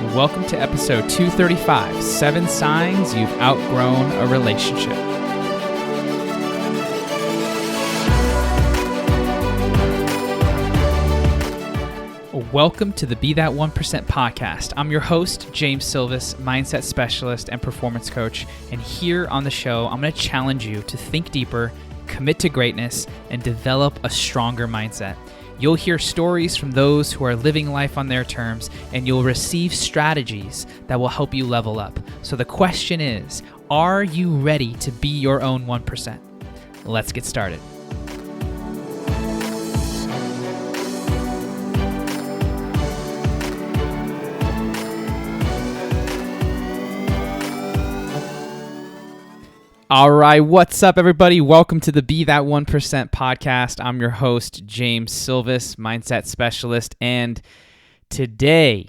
Welcome to episode 235, 7 Signs You've Outgrown a Relationship. Welcome to the Be That 1% podcast. I'm your host, James Silvas, mindset specialist and performance coach. And here on the show, I'm going to challenge you to think deeper, commit to greatness, and develop a stronger mindset. You'll hear stories from those who are living life on their terms, and you'll receive strategies that will help you level up. So the question is, are you ready to be your own 1%? Let's get started. All right, what's up, everybody? Welcome to the Be That 1% podcast. I'm your host, James Silvas, mindset specialist, and today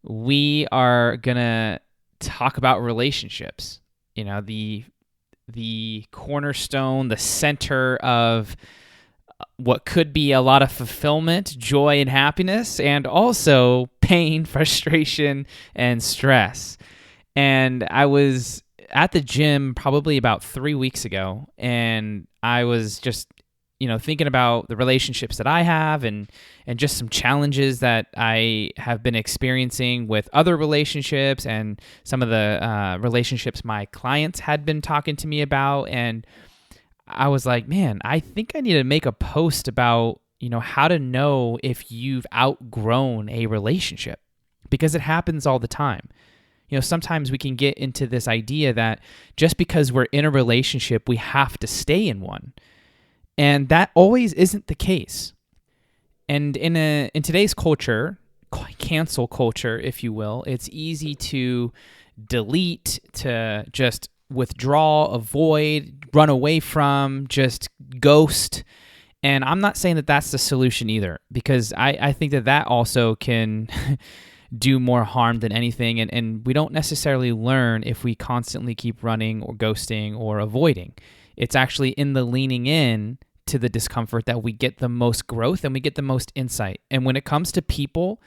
we are gonna talk about relationships. You know, the cornerstone, the center of what could be a lot of fulfillment, joy, and happiness, and also pain, frustration, and stress. And I was at the gym probably about 3 weeks ago, and I was just, thinking about the relationships that I have and just some challenges that I have been experiencing with other relationships and some of the relationships my clients had been talking to me about. And I was like, man, I think I need to make a post about, how to know if you've outgrown a relationship, because it happens all the time. Sometimes we can get into this idea that just because we're in a relationship, we have to stay in one. And that always isn't the case. And in today's culture, cancel culture, if you will, it's easy to delete, to just withdraw, avoid, run away from, just ghost. And I'm not saying that that's the solution either, because I think that also can do more harm than anything, and we don't necessarily learn if we constantly keep running or ghosting or avoiding. It's actually in the leaning in to the discomfort that we get the most growth and we get the most insight. And when it comes to people,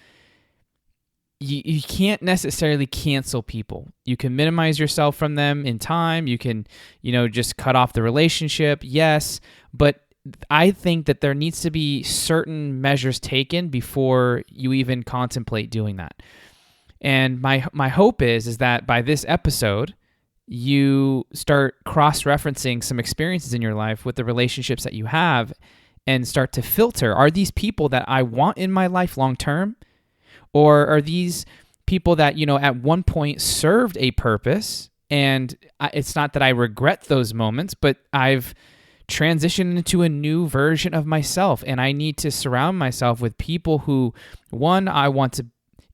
you can't necessarily cancel people. You can minimize yourself from them in time. You can, just cut off the relationship, yes, but I think that there needs to be certain measures taken before you even contemplate doing that. And my hope is that by this episode, you start cross-referencing some experiences in your life with the relationships that you have and start to filter, are these people that I want in my life long-term? Or are these people that, at one point served a purpose, and it's not that I regret those moments, but I've transition into a new version of myself, and I need to surround myself with people who, one, I want to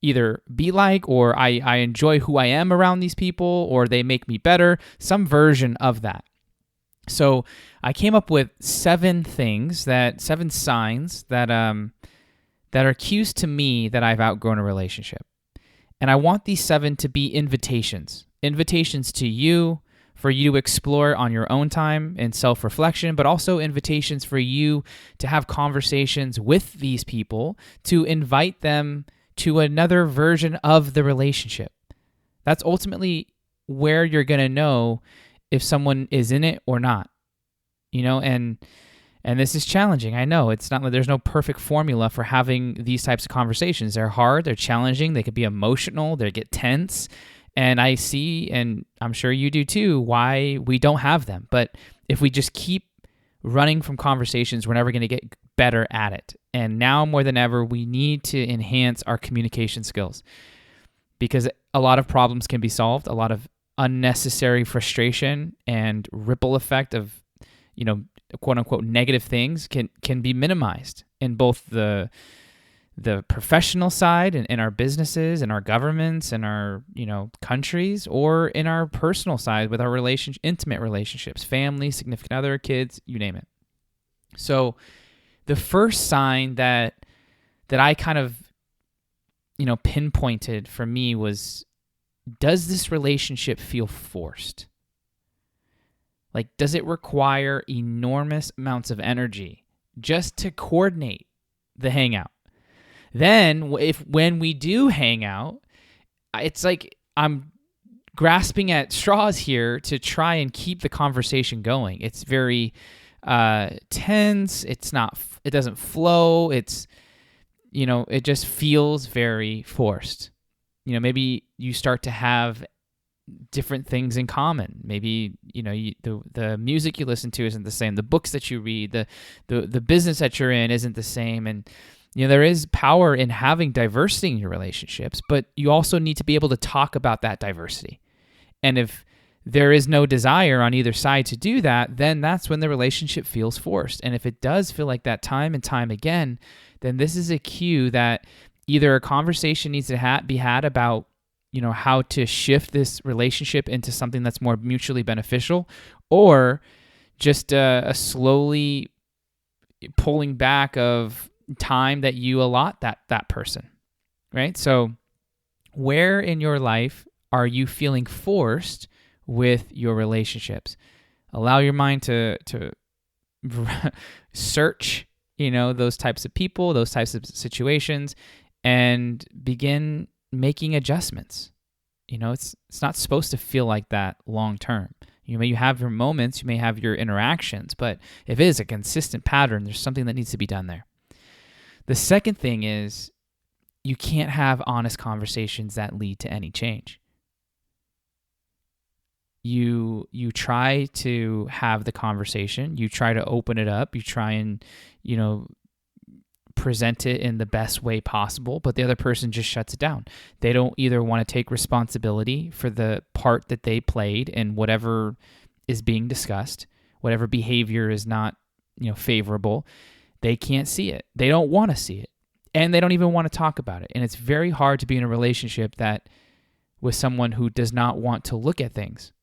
either be like, or I enjoy who I am around these people, or they make me better, some version of that. So I came up with 7 signs that are cues to me that I've outgrown a relationship. And I want these 7 to be invitations to you, for you to explore on your own time and self-reflection, but also invitations for you to have conversations with these people, to invite them to another version of the relationship. That's ultimately where you're going to know if someone is in it or not. And this is challenging. I know it's not, there's no perfect formula for having these types of conversations. They're hard, they're challenging, they could be emotional, they get tense. And I see, and I'm sure you do too, why we don't have them. But if we just keep running from conversations, we're never going to get better at it. And now more than ever, we need to enhance our communication skills, because a lot of problems can be solved. A lot of unnecessary frustration and ripple effect of, quote unquote, negative things can be minimized in both the professional side and in our businesses and our governments and our, countries, or in our personal side with our intimate relationships, family, significant other, kids, you name it. So the first sign that I kind of, pinpointed for me was, does this relationship feel forced? Like, does it require enormous amounts of energy just to coordinate the hangout? Then when we do hang out, it's like I'm grasping at straws here to try and keep the conversation going. It's very tense. It doesn't flow. It just feels very forced. Maybe you start to have different things in common. Maybe, the music you listen to isn't the same. The books that you read, the business that you're in isn't the same. And, there is power in having diversity in your relationships, but you also need to be able to talk about that diversity. And if there is no desire on either side to do that, then that's when the relationship feels forced. And if it does feel like that time and time again, then this is a cue that either a conversation needs to be had about, how to shift this relationship into something that's more mutually beneficial, or just a slowly pulling back of time that you allot that person, right? So where in your life are you feeling forced with your relationships? Allow your mind to search, those types of people, those types of situations, and begin making adjustments. It's not supposed to feel like that long term. You may have your moments, you may have your interactions, but if it is a consistent pattern, there's something that needs to be done there. The second thing is you can't have honest conversations that lead to any change. You try to have the conversation, you try to open it up, you try and, present it in the best way possible, but the other person just shuts it down. They don't either want to take responsibility for the part that they played in whatever is being discussed, whatever behavior is not, favorable. They can't see it. They don't want to see it. And they don't even want to talk about it. And it's very hard to be in a relationship with someone who does not want to look at things.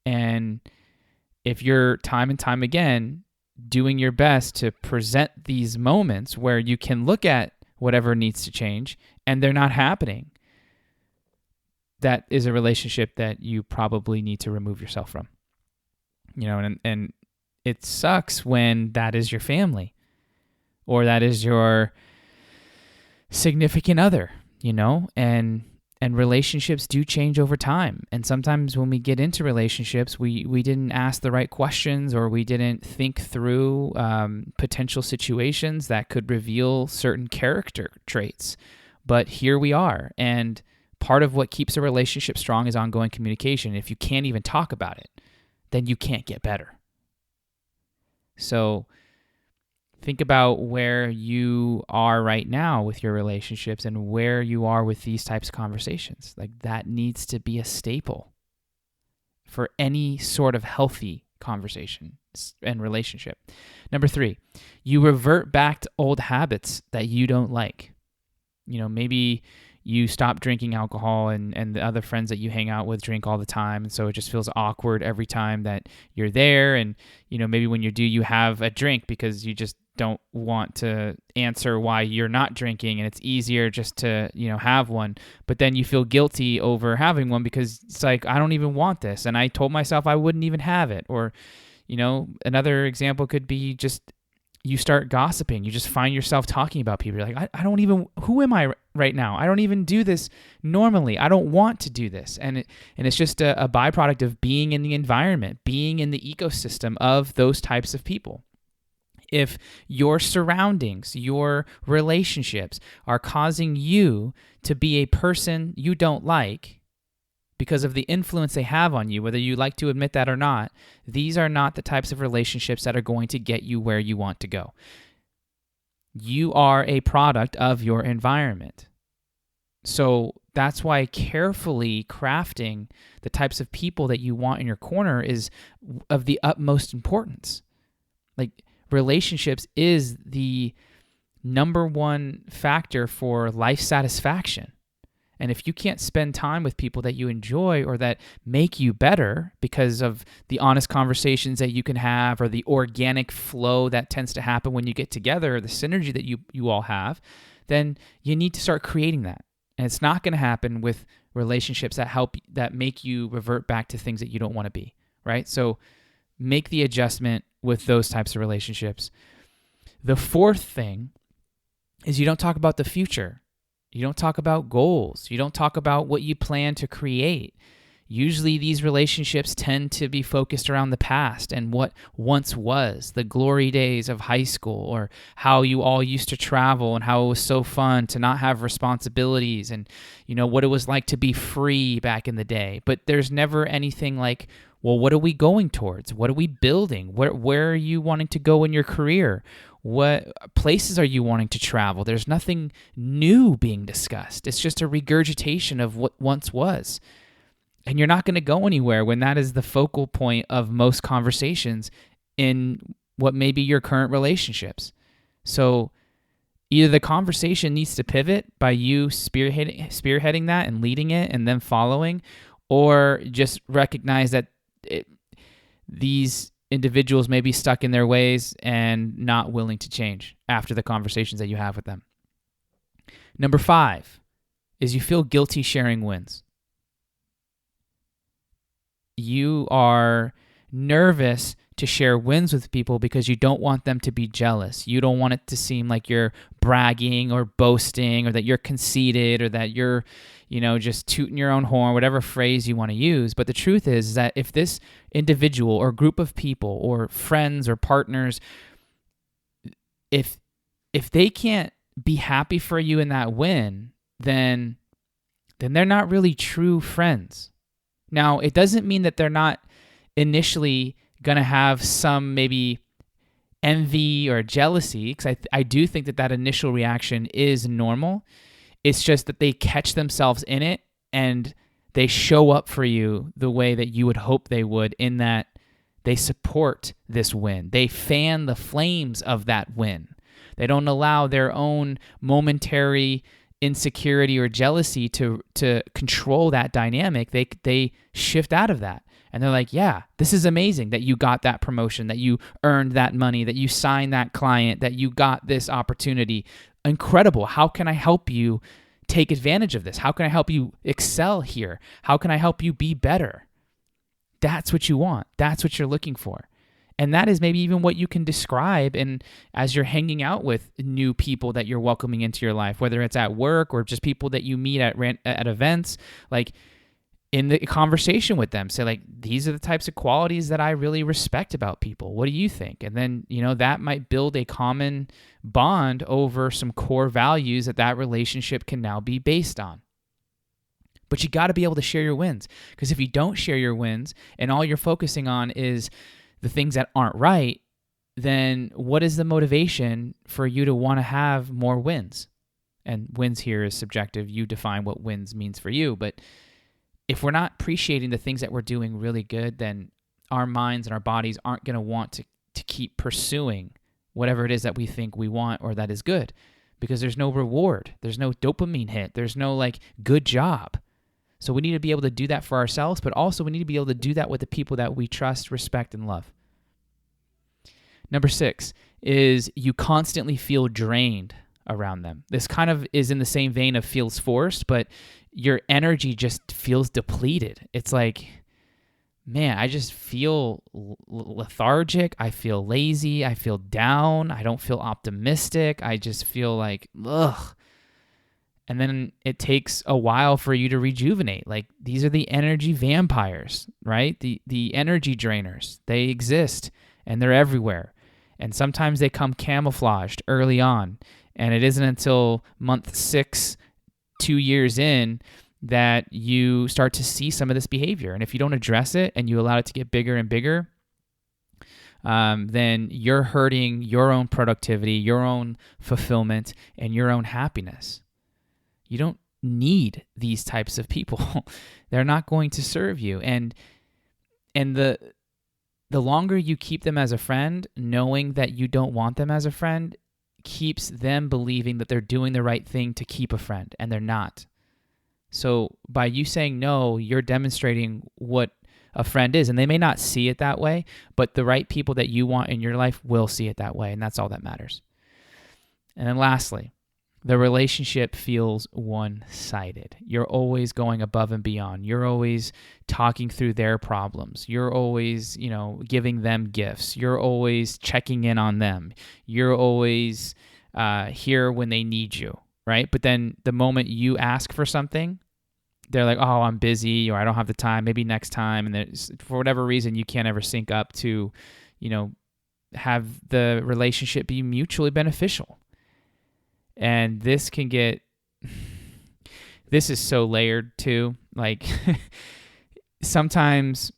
And if you're time and time again doing your best to present these moments where you can look at whatever needs to change and they're not happening, that is a relationship that you probably need to remove yourself from. And it sucks when that is your family or that is your significant other, and relationships do change over time. And sometimes when we get into relationships, we didn't ask the right questions, or we didn't think through potential situations that could reveal certain character traits. But here we are. And part of what keeps a relationship strong is ongoing communication. If you can't even talk about it, then you can't get better. So think about where you are right now with your relationships and where you are with these types of conversations. Like, that needs to be a staple for any sort of healthy conversation and relationship. Number 3, you revert back to old habits that you don't like. Maybe you stop drinking alcohol and the other friends that you hang out with drink all the time. And so it just feels awkward every time that you're there. And, maybe when you do, you have a drink because you just don't want to answer why you're not drinking, and it's easier just to, have one. But then you feel guilty over having one because it's like, I don't even want this. And I told myself I wouldn't even have it. Or, another example could be just you start gossiping. You just find yourself talking about people. You're like, I don't even, who am I right now? I don't even do this normally. I don't want to do this. And it's just a byproduct of being in the environment, being in the ecosystem of those types of people. If your surroundings, your relationships are causing you to be a person you don't like because of the influence they have on you, whether you like to admit that or not, these are not the types of relationships that are going to get you where you want to go. You are a product of your environment. So that's why carefully crafting the types of people that you want in your corner is of the utmost importance. Like, relationships is the number one factor for life satisfaction. And if you can't spend time with people that you enjoy or that make you better because of the honest conversations that you can have, or the organic flow that tends to happen when you get together, or the synergy that you all have, then you need to start creating that. And it's not going to happen with relationships that make you revert back to things that you don't want to be, right? So make the adjustment with those types of relationships. The fourth thing is you don't talk about the future. You don't talk about goals. You don't talk about what you plan to create. Usually these relationships tend to be focused around the past and what once was, the glory days of high school, or how you all used to travel and how it was so fun to not have responsibilities, and what it was like to be free back in the day. But there's never anything like, well, what are we going towards? What are we building? Where are you wanting to go in your career? What places are you wanting to travel? There's nothing new being discussed. It's just a regurgitation of what once was. And you're not going to go anywhere when that is the focal point of most conversations in what may be your current relationships. So either the conversation needs to pivot by you spearheading that and leading it and then following, or just recognize that these individuals may be stuck in their ways and not willing to change after the conversations that you have with them. Number 5 is you feel guilty sharing wins. You are nervous to share wins with people because you don't want them to be jealous. You don't want it to seem like you're bragging or boasting, or that you're conceited, or that you're, just tooting your own horn, whatever phrase you want to use. But the truth is that if this individual or group of people or friends or partners, if they can't be happy for you in that win, then they're not really true friends. Now, it doesn't mean that they're not initially going to have some maybe envy or jealousy, because I do think that initial reaction is normal. It's just that they catch themselves in it and they show up for you the way that you would hope they would, in that they support this win. They fan the flames of that win. They don't allow their own momentary insecurity or jealousy to control that dynamic. They shift out of that, and they're like, yeah, this is amazing that you got that promotion, that you earned that money, that you signed that client, that you got this opportunity. Incredible. How can I help you take advantage of this? How can I help you excel here? How can I help you be better? That's what you want. That's what you're looking for. And that is maybe even what you can describe as you're hanging out with new people that you're welcoming into your life, whether it's at work or just people that you meet at events. Like, in the conversation with them, say, like, these are the types of qualities that I really respect about people. What do you think? And then, that might build a common bond over some core values that relationship can now be based on. But you got to be able to share your wins, because if you don't share your wins and all you're focusing on is the things that aren't right, then what is the motivation for you to want to have more wins? And wins here is subjective. You define what wins means for you. But if we're not appreciating the things that we're doing really good, then our minds and our bodies aren't going to want to keep pursuing whatever it is that we think we want or that is good, because there's no reward. There's no dopamine hit. There's no good job. So we need to be able to do that for ourselves, but also we need to be able to do that with the people that we trust, respect, and love. Number 6 is you constantly feel drained around them. This kind of is in the same vein of feels forced, but your energy just feels depleted. It's like, man, I just feel lethargic. I feel lazy. I feel down. I don't feel optimistic. I just feel like, ugh. And then it takes a while for you to rejuvenate. Like, these are the energy vampires, right? The energy drainers. They exist and they're everywhere. And sometimes they come camouflaged early on. And it isn't until month 6, 2 years in, that you start to see some of this behavior. And if you don't address it and you allow it to get bigger and bigger, then you're hurting your own productivity, your own fulfillment, and your own happiness. You don't need these types of people. They're not going to serve you. And the longer you keep them as a friend, knowing that you don't want them as a friend, keeps them believing that they're doing the right thing to keep a friend, and they're not. So by you saying no, you're demonstrating what a friend is, and they may not see it that way, but the right people that you want in your life will see it that way, and that's all that matters. And then lastly, the relationship feels one-sided. You're always going above and beyond. You're always talking through their problems. You're always, giving them gifts. You're always checking in on them. You're always here when they need you. right? But then the moment you ask for something, they're like, oh, I'm busy, or I don't have the time, maybe next time. And for whatever reason, you can't ever sync up to, have the relationship be mutually beneficial. And this is so layered too. Like sometimes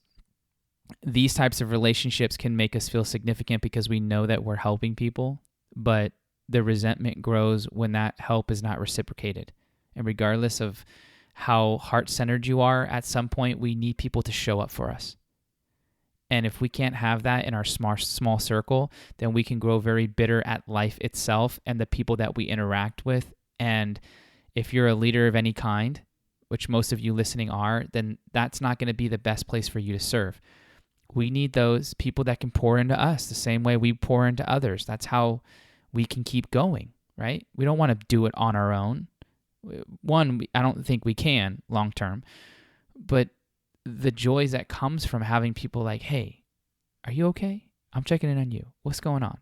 these types of relationships can make us feel significant because we know that we're helping people, but the resentment grows when that help is not reciprocated. And regardless of how heart-centered you are, at some point we need people to show up for us. And if we can't have that in our small circle, then we can grow very bitter at life itself and the people that we interact with. And if you're a leader of any kind, which most of you listening are, then that's not going to be the best place for you to serve. We need those people that can pour into us the same way we pour into others. That's how we can keep going, right? We don't want to do it on our own. One, I don't think we can long term, but the joys that comes from having people like, hey, are you okay? I'm checking in on you. What's going on?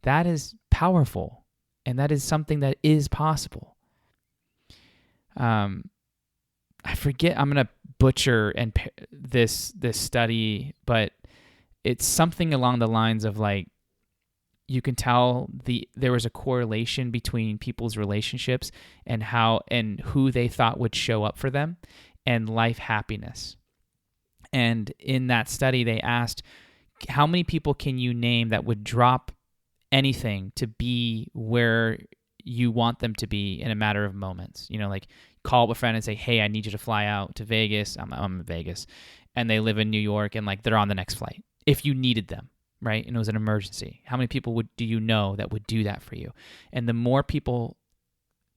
That is powerful, and that is something that is possible. I forget, I'm going to butcher this study, but it's something along the lines of like, you can tell there was a correlation between people's relationships and who they thought would show up for them and life happiness. And in that study, they asked, how many people can you name that would drop anything to be where you want them to be in a matter of moments? Like call up a friend and say, hey, I need you to fly out to Vegas. I'm in Vegas. And they live in New York, and like they're on the next flight if you needed them, right? And it was an emergency. How many people do you know that would do that for you? And the more people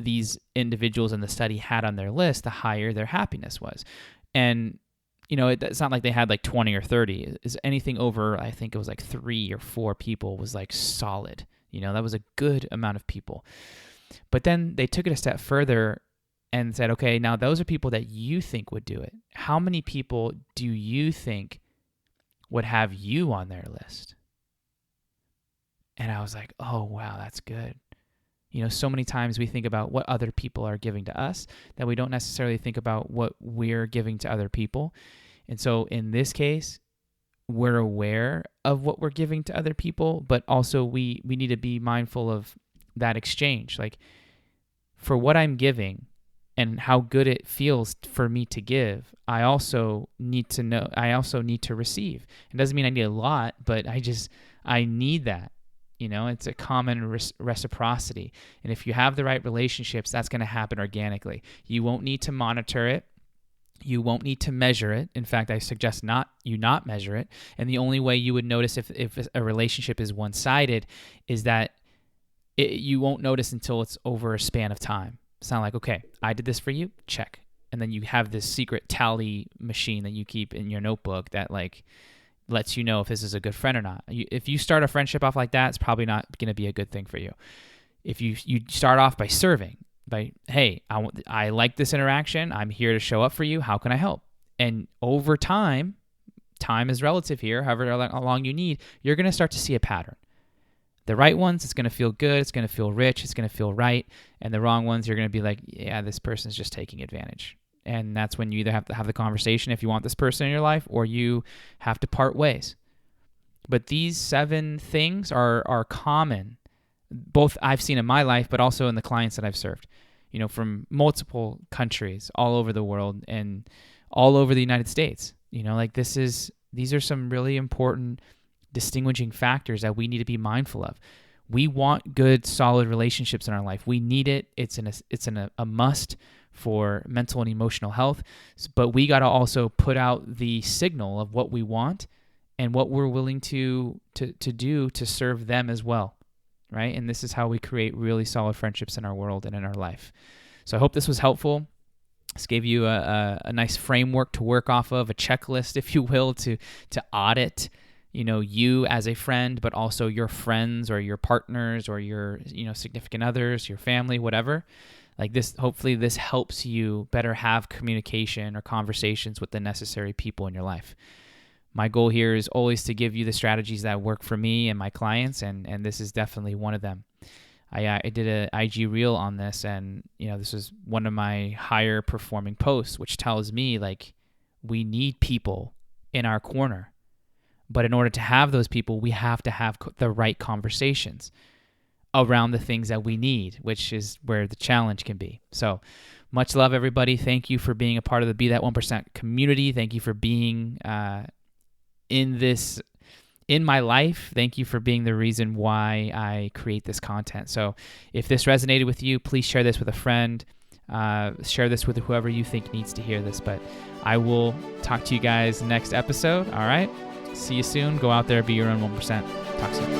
these individuals in the study had on their list, the higher their happiness was. And, it's not like they had like 20 or 30. Is anything over, I think it was like 3 or 4 people was like solid. That was a good amount of people. But then they took it a step further and said, okay, now those are people that you think would do it. How many people do you think would have you on their list? And I was like, oh, wow, that's good. So many times we think about what other people are giving to us that we don't necessarily think about what we're giving to other people. And so in this case, we're aware of what we're giving to other people, but also we need to be mindful of that exchange. Like for what I'm giving and how good it feels for me to give, I also need to receive. It doesn't mean I need a lot, but I need that. It's a common reciprocity. And if you have the right relationships, that's going to happen organically. You won't need to monitor it. You won't need to measure it. In fact, I suggest not measure it. And the only way you would notice if a relationship is one-sided is that you won't notice until it's over a span of time. It's not like, okay, I did this for you, check. And then you have this secret tally machine that you keep in your notebook that like lets you know if this is a good friend or not. If you start a friendship off like that, it's probably not going to be a good thing for you. If you start off by serving, by, hey, I like this interaction. I'm here to show up for you. How can I help? And over time is relative here, however long you need, you're going to start to see a pattern. The right ones, it's going to feel good. It's going to feel rich. It's going to feel right. And the wrong ones, you're going to be like, yeah, this person's just taking advantage. And that's when you either have to have the conversation if you want this person in your life, or you have to part ways. But these 7 things are common, both I've seen in my life, but also in the clients that I've served, from multiple countries all over the world and all over the United States. These are some really important distinguishing factors that we need to be mindful of. We want good, solid relationships in our life. We need it. It's a must for mental and emotional health, but we got to also put out the signal of what we want and what we're willing to do to serve them as well, right? And this is how we create really solid friendships in our world and in our life. So I hope this was helpful. This gave you a nice framework to work off of, a checklist, if you will, to audit, you as a friend, but also your friends or your partners or your, significant others, your family, whatever. Like this, hopefully this helps you better have communication or conversations with the necessary people in your life. My goal here is always to give you the strategies that work for me and my clients, and this is definitely one of them. I did a IG reel on this, and this is one of my higher performing posts, which tells me like we need people in our corner. But in order to have those people, we have to have the right conversations around the things that we need, which is where the challenge can be. So much love, everybody. Thank you for being a part of the Be That 1% community. Thank you for being in my life. Thank you for being the reason why I create this content. So if this resonated with you, please share this with a friend. Share this with whoever you think needs to hear this. But I will talk to you guys next episode. All right. See you soon. Go out there, be your own 1%. Talk soon.